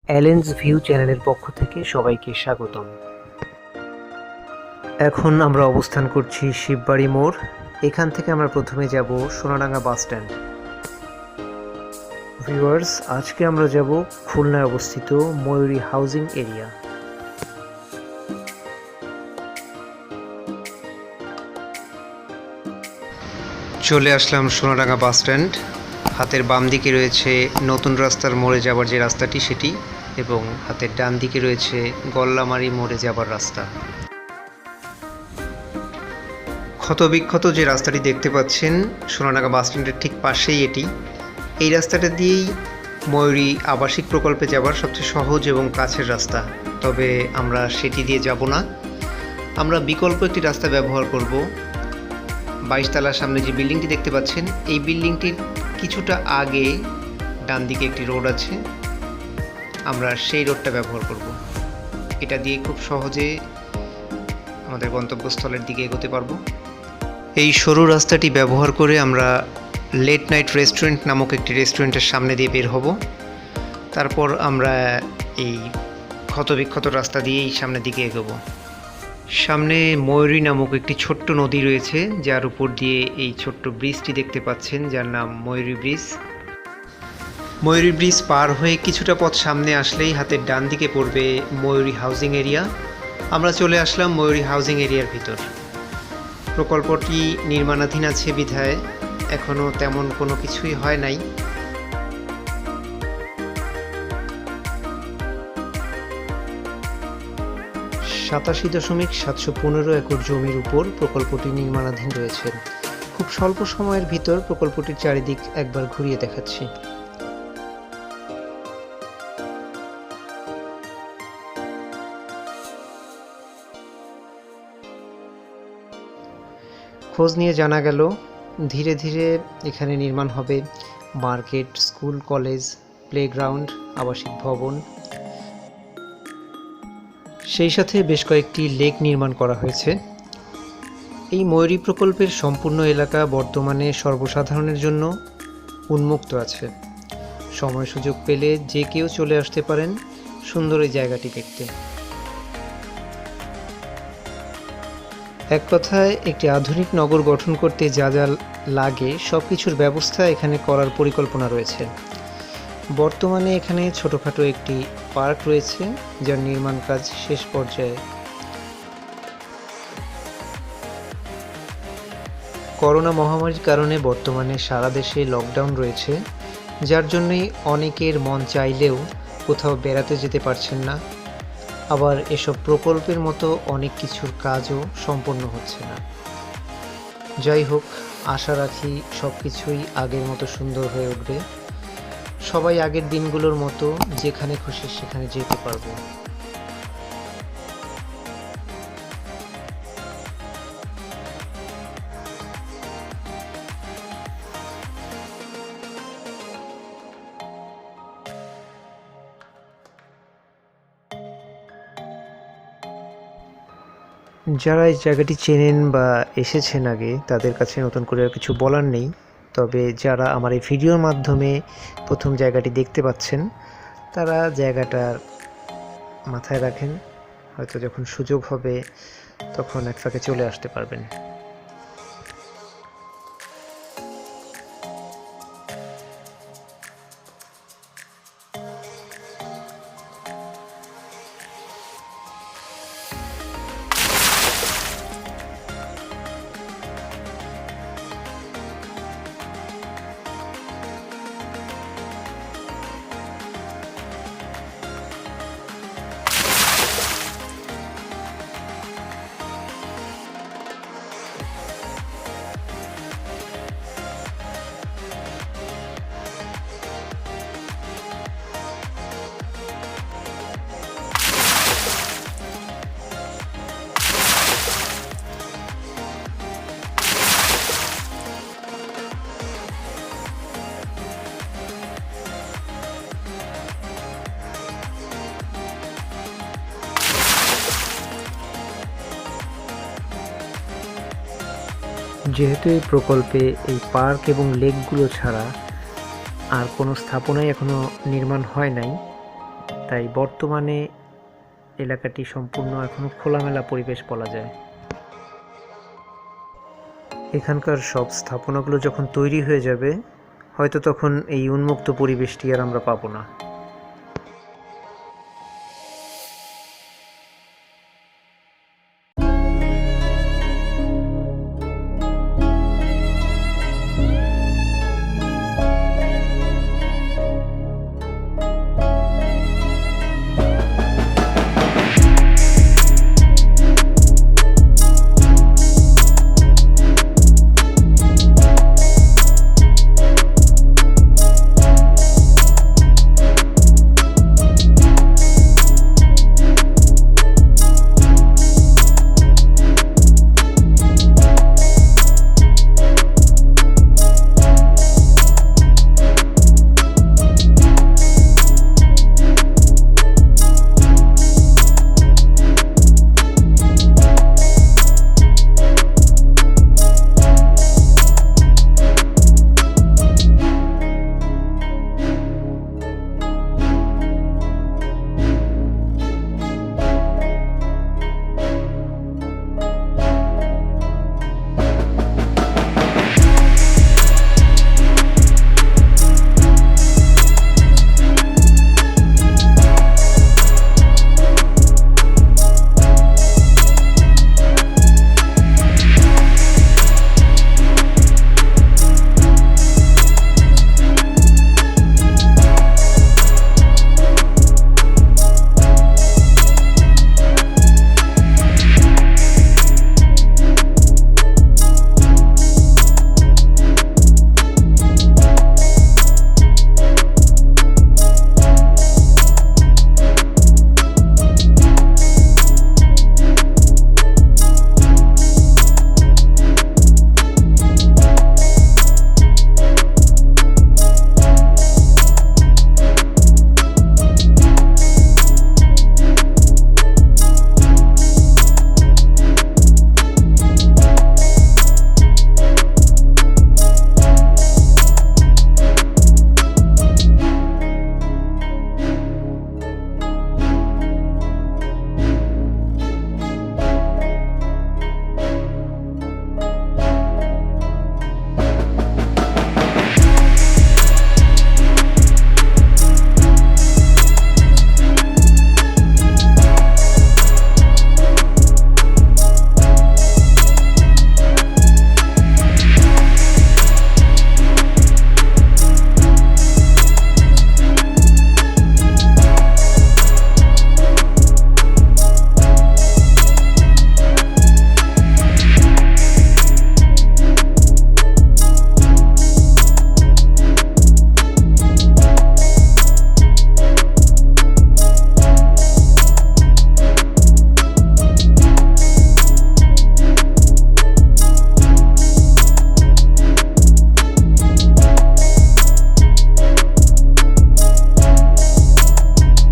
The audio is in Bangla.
অ্যালেন্স ভিউ চ্যানেলের পক্ষ থেকে সবাইকে স্বাগতম। এখন আমরা অবস্থান করছি শিববাড়ি মোড়। এখান থেকে আমরা প্রথমে যাব সোনাডাঙ্গা বাস স্ট্যান্ড। ভিউয়ার্স, আজকে আমরা যাব খুলনায় অবস্থিত ময়ূরী হাউজিং এরিয়া। চলে আসলাম সোনাডাঙ্গা বাস স্ট্যান্ড। হাতের বাম দিকে রয়েছে নতুন রাস্তার মোড়ে যাবার যে রাস্তাটি সেটি, এবং হাতের ডান দিকে রয়েছে গল্লামারি মোড়ে যাবার রাস্তা। ক্ষতবিক্ষত যে রাস্তাটি দেখতে পাচ্ছেন সোনাডাঙ্গা বাস স্ট্যান্ডের ঠিক পাশেই এটি। এই রাস্তাটা দিয়েই ময়ূরী আবাসিক প্রকল্পে যাবার সবচেয়ে সহজ এবং কাছের রাস্তা, তবে আমরা সেটি দিয়ে যাব না। আমরা বিকল্প একটি রাস্তা ব্যবহার করব। 22 তলার সামনে যে বিল্ডিংটি দেখতে পাচ্ছেন, এই বিল্ডিংটির কিছুটা আগে ডান দিকে একটি রোড আছে, আমরা সেই রোডটা ব্যবহার করব। এটা দিয়ে খুব সহজে আমাদের গন্তব্যস্থলের দিকে এগোতে পারবো। এই সরু রাস্তাটি ব্যবহার করে আমরা লেট নাইট রেস্টুরেন্ট নামক একটি রেস্টুরেন্টের সামনে দিয়ে বের হব। তারপর আমরা এই ক্ষতবিক্ষত রাস্তা দিয়েই সামনের দিকে এগোবো। সামনে ময়ূরী নামক একটি ছোট্ট নদী রয়েছে, যার উপর দিয়ে এই ছোট্ট ব্রিজটি দেখতে পাচ্ছেন, যার নাম ময়ূরী ব্রিজ। ময়ূরী ব্রিজ পার হয়ে কিছুটা পথ সামনে আসলেই হাতের ডান দিকে পড়বে ময়ূরী হাউজিং এরিয়া। আমরা চলে আসলাম ময়ূরী হাউজিং এরিয়ার ভিতর। প্রকল্পটি নির্মাণাধীন আছে বিধায় এখনও তেমন কোনো কিছুই হয় নাই। (87.715 একর জমির উপর প্রকল্পটি নির্মাণাধীন রয়েছে। খুব স্বল্প সময়ের ভিতর প্রকল্পটির চারিদিক একবার ঘুরিয়ে দেখাচ্ছি। খোঁজ নিয়ে জানা গেল ধীরে ধীরে এখানে নির্মাণ হবে মার্কেট, স্কুল, কলেজ, প্লেগ্রাউন্ড, আবাসিক ভবন। সেই সাথে বেশ কয়েকটি লেক নির্মাণ করা হয়েছে। এই ময়ূরী প্রকল্পের সম্পূর্ণ এলাকা বর্তমানে সর্বসাধারণের জন্য উন্মুক্ত আছে। সময় সুযোগ পেলে যে কেউ চলে আসতে পারেন সুন্দর এই জায়গাটি দেখতে। এক কথায় একটি আধুনিক নগর গঠন করতে যা যা লাগে সব কিছুর ব্যবস্থা এখানে করার পরিকল্পনা রয়েছে। বর্তমানে এখানে ছোটোখাটো একটি পার্ক রয়েছে, যার নির্মাণ কাজ শেষ পর্যায়ে। করোনা মহামারীর কারণে বর্তমানে সারা দেশে লকডাউন রয়েছে, যার জন্যই অনেকের মন চাইলেও কোথাও বেড়াতে যেতে পারছেন না। আবার এসব প্রকল্পের মতো অনেক কিছুর কাজও সম্পন্ন হচ্ছে না। যাই হোক, আশা রাখি সব কিছুই আগের মতো সুন্দর হয়ে উঠবে। সবাই আগের দিনগুলোর মতো যেখানে খুশি সেখানে যেতে পারবো। যারা এই জায়গাটি চেনেন বা এসেছেন আগে, তাদের কাছে নতুন করে আর কিছু বলার নেই। তবে যারা আমার এই ভিডিওর মাধ্যমে প্রথম জায়গাটি দেখতে পাচ্ছেন, তারা জায়গাটার মাথায় রাখেন। হয়তো যখন সুযোগ হবে তখন এক ফাঁকে চলে আসতে পারবেন। যেহেতু এই প্রকল্পে এই পার্ক এবং লেকগুলো ছাড়া আর কোনো স্থাপনাই এখনো নির্মাণ হয় নাই, তাই বর্তমানে এলাকাটি সম্পূর্ণ এখনও খোলামেলা পরিবেশ বলা যায়। এখানকার সব স্থাপনাগুলো যখন তৈরি হয়ে যাবে, হয়তো তখন এই উন্মুক্ত পরিবেশটি আর আমরা পাবো না।